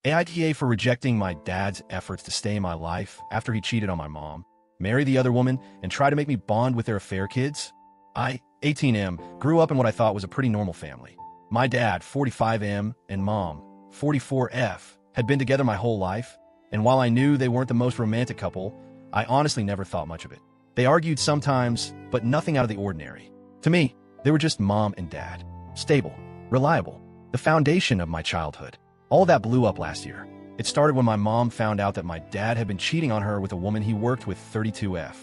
AITA for rejecting my dad's efforts to stay in my life after he cheated on my mom, marry the other woman, and try to make me bond with their affair kids. I, 18M, grew up in what I thought was a pretty normal family. My dad, 45M, and mom, 44F, had been together my whole life, and while I knew they weren't the most romantic couple, I honestly never thought much of it. They argued sometimes, but nothing out of the ordinary. To me, they were just mom and dad. Stable, reliable, the foundation of my childhood. All of that blew up last year. It started when my mom found out that my dad had been cheating on her with a woman he worked with, 32F.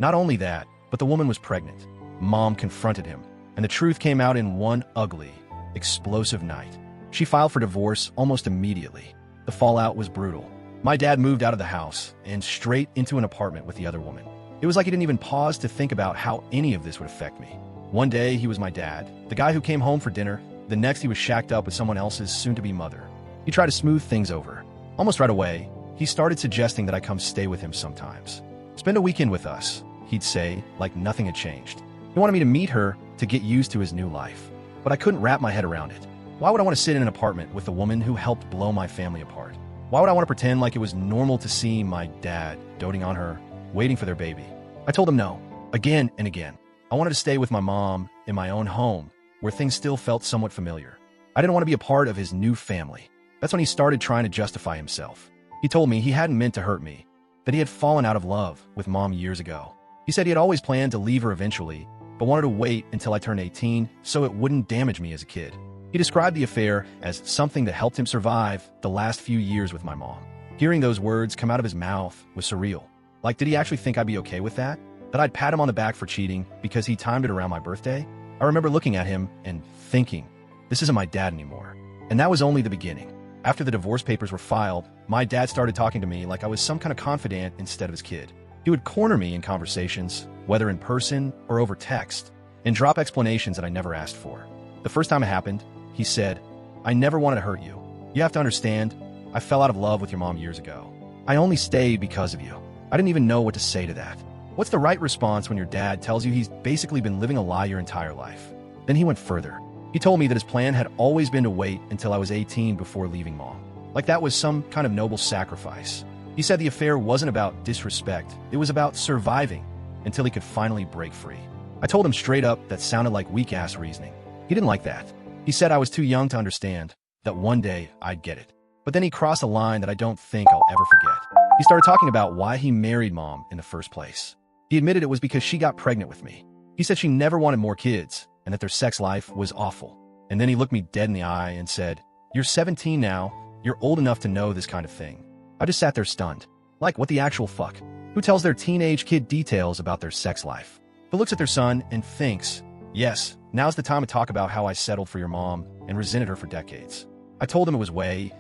Not only that, but the woman was pregnant. Mom confronted him, and the truth came out in one ugly, explosive night. She filed for divorce almost immediately. The fallout was brutal. My dad moved out of the house and straight into an apartment with the other woman. It was like he didn't even pause to think about how any of this would affect me. One day, he was my dad, the guy who came home for dinner. The next, he was shacked up with someone else's soon-to-be mother. He tried to smooth things over. Almost right away, he started suggesting that I come stay with him sometimes. Spend a weekend with us, he'd say, like nothing had changed. He wanted me to meet her to get used to his new life. But I couldn't wrap my head around it. Why would I want to sit in an apartment with a woman who helped blow my family apart? Why would I want to pretend like it was normal to see my dad doting on her, waiting for their baby? I told him no, again and again. I wanted to stay with my mom in my own home, where things still felt somewhat familiar. I didn't want to be a part of his new family. That's when he started trying to justify himself. He told me he hadn't meant to hurt me, that he had fallen out of love with mom years ago. He said he had always planned to leave her eventually, but wanted to wait until I turned 18 so it wouldn't damage me as a kid. He described the affair as something that helped him survive the last few years with my mom. Hearing those words come out of his mouth was surreal. Like, did he actually think I'd be okay with that? That I'd pat him on the back for cheating because he timed it around my birthday? I remember looking at him and thinking, this isn't my dad anymore. And that was only the beginning. After the divorce papers were filed, my dad started talking to me like I was some kind of confidant instead of his kid. He would corner me in conversations, whether in person or over text, and drop explanations that I never asked for. The first time it happened, he said, I never wanted to hurt you. You have to understand, I fell out of love with your mom years ago. I only stayed because of you. I didn't even know what to say to that. What's the right response when your dad tells you he's basically been living a lie your entire life? Then he went further. He told me that his plan had always been to wait until I was 18 before leaving mom. Like that was some kind of noble sacrifice. He said the affair wasn't about disrespect. It was about surviving until he could finally break free. I told him straight up that sounded like weak-ass reasoning. He didn't like that. He said I was too young to understand, that one day I'd get it. But then he crossed a line that I don't think I'll ever forget. He started talking about why he married mom in the first place. He admitted it was because she got pregnant with me. He said she never wanted more kids, and that their sex life was awful. And then he looked me dead in the eye and said, you're 17 now, you're old enough to know this kind of thing. I just sat there stunned. Like, what the actual fuck? Who tells their teenage kid details about their sex life? Who looks at their son and thinks, yes, now's the time to talk about how I settled for your mom and resented her for decades. I told him it was way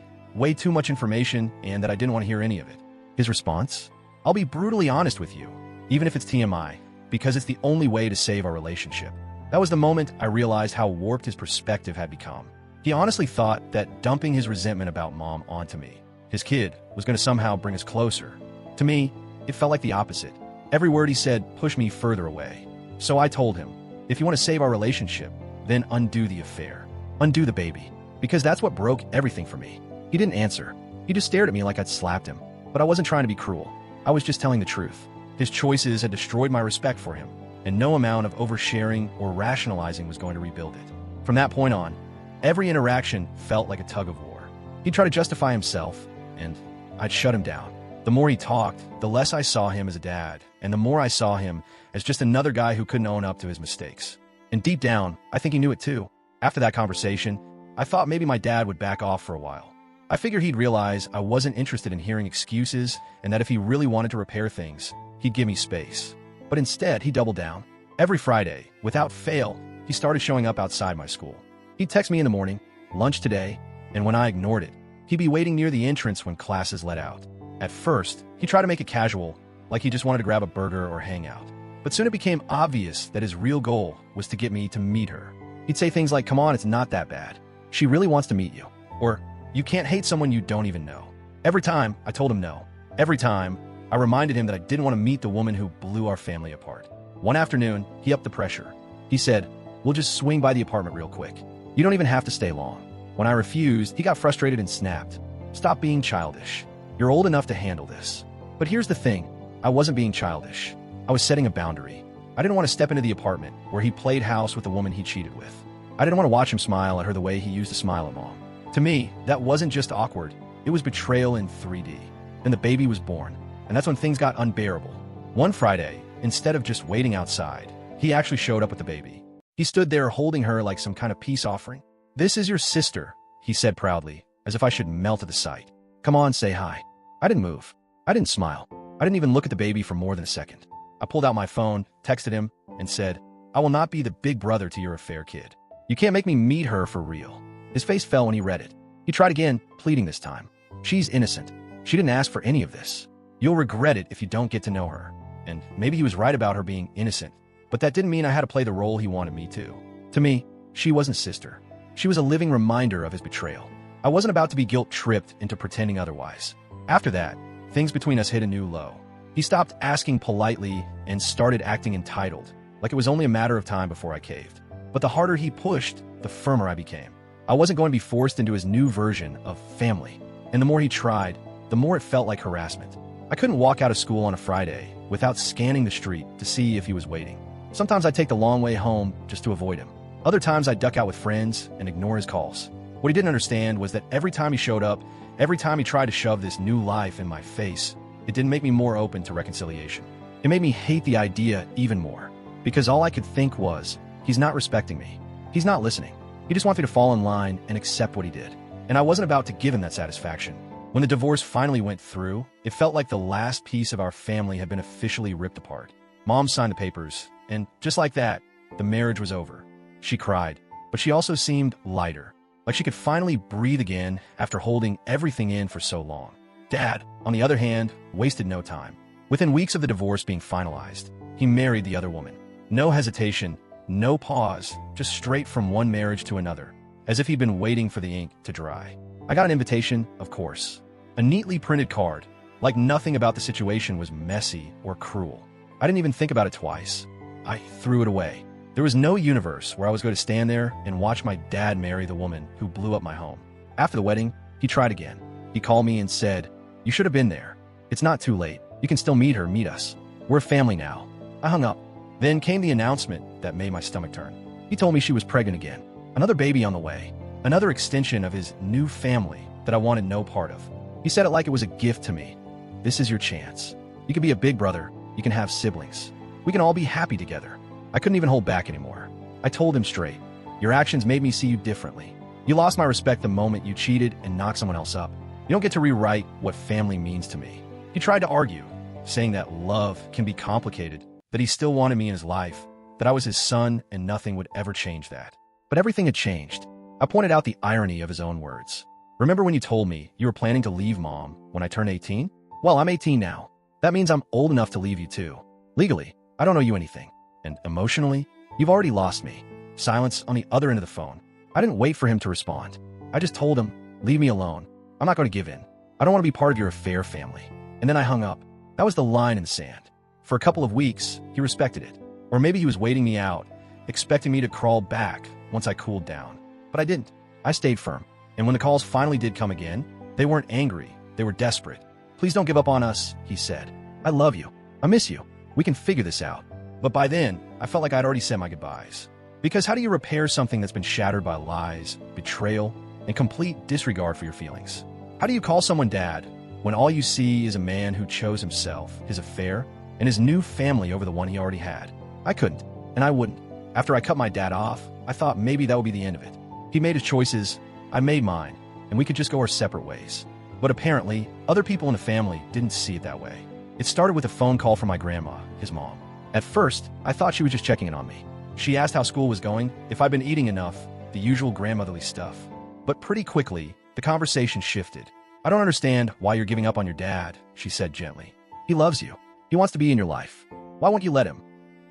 too much information and that I didn't want to hear any of it. His response? I'll be brutally honest with you, even if it's TMI, because it's the only way to save our relationship. That was the moment I realized how warped his perspective had become. He honestly thought that dumping his resentment about mom onto me, his kid, was going to somehow bring us closer. To me, it felt like the opposite. Every word he said pushed me further away. So I told him, if you want to save our relationship, then undo the affair. Undo the baby. Because that's what broke everything for me. He didn't answer. He just stared at me like I'd slapped him. But I wasn't trying to be cruel. I was just telling the truth. His choices had destroyed my respect for him, and no amount of oversharing or rationalizing was going to rebuild it. From that point on, every interaction felt like a tug of war. He'd try to justify himself, and I'd shut him down. The more he talked, the less I saw him as a dad, and the more I saw him as just another guy who couldn't own up to his mistakes. And deep down, I think he knew it too. After that conversation, I thought maybe my dad would back off for a while. I figured he'd realize I wasn't interested in hearing excuses, and that if he really wanted to repair things, he'd give me space. But instead, he doubled down. Every Friday, without fail, he started showing up outside my school. He'd text me in the morning, lunch today, and when I ignored it, he'd be waiting near the entrance when classes let out. At first, he tried to make it casual, like he just wanted to grab a burger or hang out. But soon it became obvious that his real goal was to get me to meet her. He'd say things like, come on, it's not that bad. She really wants to meet you. Or, you can't hate someone you don't even know. Every time, I told him no. Every time, I reminded him that I didn't want to meet the woman who blew our family apart. One afternoon, he upped the pressure. He said, we'll just swing by the apartment real quick. You don't even have to stay long. When I refused, he got frustrated and snapped. Stop being childish. You're old enough to handle this. But here's the thing. I wasn't being childish. I was setting a boundary. I didn't want to step into the apartment where he played house with the woman he cheated with. I didn't want to watch him smile at her the way he used to smile at Mom. To me, that wasn't just awkward. It was betrayal in 3D. Then the baby was born, and that's when things got unbearable. One Friday, instead of just waiting outside, he actually showed up with the baby. He stood there holding her like some kind of peace offering. "This is your sister," he said proudly, as if I should melt at the sight. "Come on, say hi." I didn't move. I didn't smile. I didn't even look at the baby for more than a second. I pulled out my phone, texted him, and said, "I will not be the big brother to your affair kid. You can't make me meet her for real." His face fell when he read it. He tried again, pleading this time. "She's innocent. She didn't ask for any of this. You'll regret it if you don't get to know her." And maybe he was right about her being innocent, but that didn't mean I had to play the role he wanted me to. To me, she wasn't sister. She was a living reminder of his betrayal. I wasn't about to be guilt-tripped into pretending otherwise. After that, things between us hit a new low. He stopped asking politely and started acting entitled, like it was only a matter of time before I caved. But the harder he pushed, the firmer I became. I wasn't going to be forced into his new version of family. And the more he tried, the more it felt like harassment. I couldn't walk out of school on a Friday without scanning the street to see if he was waiting. Sometimes I'd take the long way home just to avoid him. Other times I'd duck out with friends and ignore his calls. What he didn't understand was that every time he showed up, every time he tried to shove this new life in my face, it didn't make me more open to reconciliation. It made me hate the idea even more, because all I could think was, he's not respecting me. He's not listening. He just wants me to fall in line and accept what he did. And I wasn't about to give him that satisfaction. When the divorce finally went through, it felt like the last piece of our family had been officially ripped apart. Mom signed the papers, and just like that, the marriage was over. She cried, but she also seemed lighter, like she could finally breathe again after holding everything in for so long. Dad, on the other hand, wasted no time. Within weeks of the divorce being finalized, he married the other woman. No hesitation, no pause, just straight from one marriage to another, as if he'd been waiting for the ink to dry. I got an invitation, of course. A neatly printed card, like nothing about the situation was messy or cruel. I didn't even think about it twice. I threw it away. There was no universe where I was going to stand there and watch my dad marry the woman who blew up my home. After the wedding, he tried again. He called me and said, "You should have been there. It's not too late. You can still meet her, meet us. We're a family now." I hung up. Then came the announcement that made my stomach turn. He told me she was pregnant again. Another baby on the way. Another extension of his new family that I wanted no part of. He said it like it was a gift to me. "This is your chance. You can be a big brother. You can have siblings. We can all be happy together." I couldn't even hold back anymore. I told him straight, "Your actions made me see you differently. You lost my respect the moment you cheated and knocked someone else up. You don't get to rewrite what family means to me." He tried to argue, saying that love can be complicated, that he still wanted me in his life, that I was his son and nothing would ever change that. But everything had changed. I pointed out the irony of his own words. "Remember when you told me you were planning to leave Mom when I turned 18? Well, I'm 18 now. That means I'm old enough to leave you too. Legally, I don't owe you anything. And emotionally, you've already lost me." Silence on the other end of the phone. I didn't wait for him to respond. I just told him, "Leave me alone. I'm not going to give in. I don't want to be part of your affair family." And then I hung up. That was the line in the sand. For a couple of weeks, he respected it. Or maybe he was waiting me out, expecting me to crawl back once I cooled down. But I didn't. I stayed firm. And when the calls finally did come again, they weren't angry. They were desperate. "Please don't give up on us," he said. "I love you. I miss you. We can figure this out." But by then, I felt like I'd already said my goodbyes. Because how do you repair something that's been shattered by lies, betrayal, and complete disregard for your feelings? How do you call someone dad when all you see is a man who chose himself, his affair, and his new family over the one he already had? I couldn't, and I wouldn't. After I cut my dad off, I thought maybe that would be the end of it. He made his choices, I made mine, and we could just go our separate ways. But apparently, other people in the family didn't see it that way. It started with a phone call from my grandma, his mom. At first, I thought she was just checking in on me. She asked how school was going, if I'd been eating enough, the usual grandmotherly stuff. But pretty quickly, the conversation shifted. "I don't understand why you're giving up on your dad," she said gently. "He loves you. He wants to be in your life. Why won't you let him?"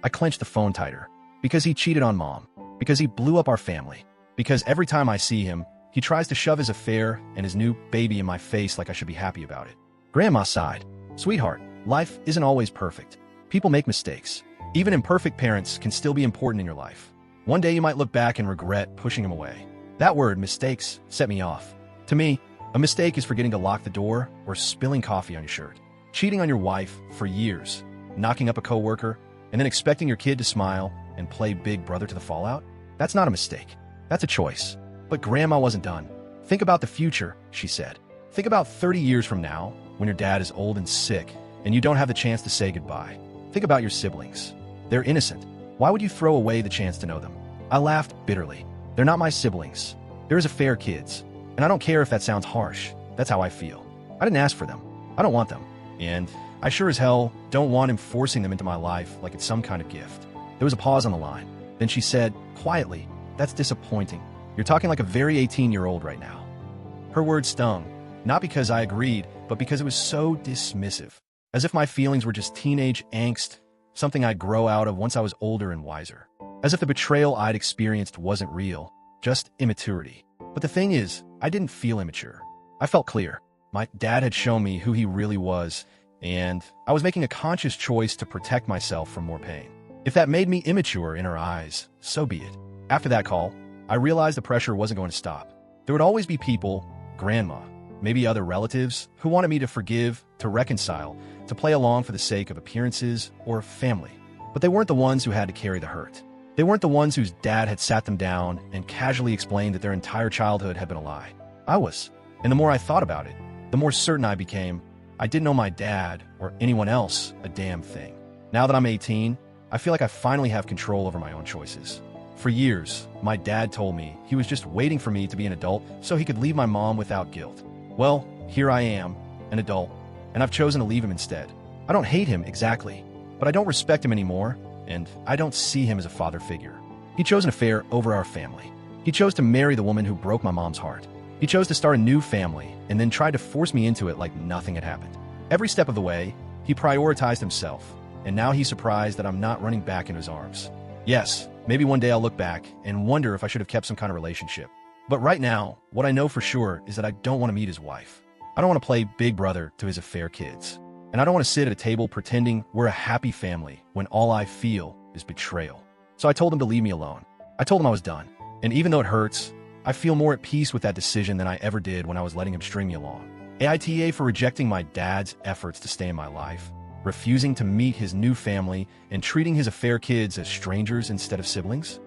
I clenched the phone tighter. Because he cheated on Mom. Because he blew up our family. Because every time I see him, he tries to shove his affair and his new baby in my face like I should be happy about it. Grandma sighed. "Sweetheart, life isn't always perfect. People make mistakes. Even imperfect parents can still be important in your life. One day you might look back and regret pushing him away." That word, mistakes, set me off. To me, A mistake is forgetting to lock the door or spilling coffee on your shirt. Cheating on your wife for years, knocking up a coworker, and then expecting your kid to smile and play big brother to the fallout? That's not a mistake. That's a choice. But Grandma wasn't done. Think about the future, she said. Think about 30 years from now, when your dad is old and sick, and you don't have the chance to say goodbye. Think about your siblings. They're innocent. Why would you throw away the chance to know them? I laughed bitterly. They're not my siblings. They're his affair kids. And I don't care if that sounds harsh. That's how I feel. I didn't ask for them. I don't want them. And I sure as hell don't want him forcing them into my life like it's some kind of gift. There was a pause on the line. Then she said, quietly, "That's disappointing. You're talking like a very 18-year-old right now." Her words stung, not because I agreed, but because it was so dismissive. As if my feelings were just teenage angst, something I'd grow out of once I was older and wiser. As if the betrayal I'd experienced wasn't real, just immaturity. But the thing is, I didn't feel immature. I felt clear. My dad had shown me who he really was, and I was making a conscious choice to protect myself from more pain. If that made me immature in her eyes, so be it. After that call, I realized the pressure wasn't going to stop. There would always be people, Grandma, maybe other relatives, who wanted me to forgive, to reconcile, to play along for the sake of appearances or family. But they weren't the ones who had to carry the hurt. They weren't the ones whose dad had sat them down and casually explained that their entire childhood had been a lie. I was. And the more I thought about it, the more certain I became I didn't know my dad or anyone else a damn thing. Now that I'm 18, I feel like I finally have control over my own choices. For years, my dad told me he was just waiting for me to be an adult so he could leave my mom without guilt. Well, here I am, an adult, and I've chosen to leave him instead. I don't hate him exactly, but I don't respect him anymore, and I don't see him as a father figure. He chose an affair over our family. He chose to marry the woman who broke my mom's heart. He chose to start a new family and then tried to force me into it like nothing had happened. Every step of the way, he prioritized himself, and now he's surprised that I'm not running back into his arms. Yes, maybe one day I'll look back and wonder if I should have kept some kind of relationship. But right now, what I know for sure is that I don't want to meet his wife. I don't want to play big brother to his affair kids. And I don't want to sit at a table pretending we're a happy family when all I feel is betrayal. So I told him to leave me alone. I told him I was done. And even though it hurts, I feel more at peace with that decision than I ever did when I was letting him string me along. AITA for rejecting my dad's efforts to stay in my life, refusing to meet his new family, and treating his affair kids as strangers instead of siblings?